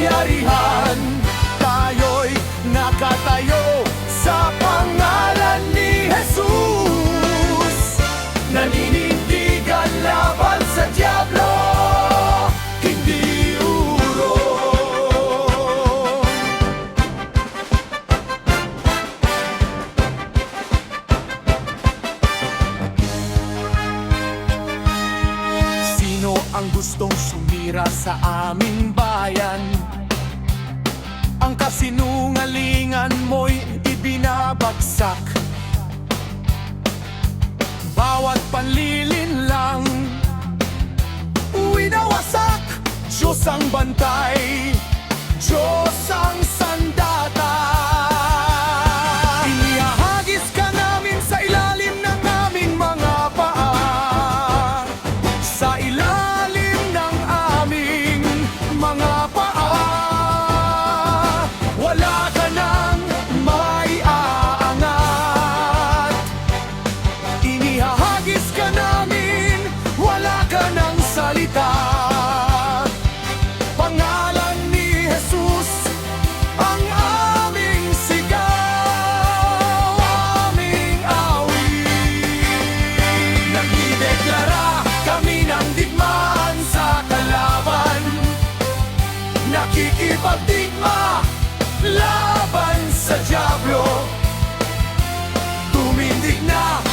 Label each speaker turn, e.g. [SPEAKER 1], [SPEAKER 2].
[SPEAKER 1] kapangyarihan. Tayo'y nakatayo sa pangalan ni Jesus. Naninindigan laban sa dyablo, hindi urong. Sino ang gustong sumira sa aming bayan? Ang kasinungalingan mo'y ibinabagsak. Bawat panlilin lang winawasak. Diyos ang bantay, Diyos ang sandata. Inihahagis ka namin sa ilalim ng aming mga paa, sa ilalim ng aming mga paa. Wala ka nang maiaangat. Inihahagis ka namin, wala ka nang salita. Pangalan ni Jesus ang aming sigaw, aming awit. Nagdideklara kami ng digmaan sa kalaban, nakikipagdigma laban sa dyablo. Tumindig na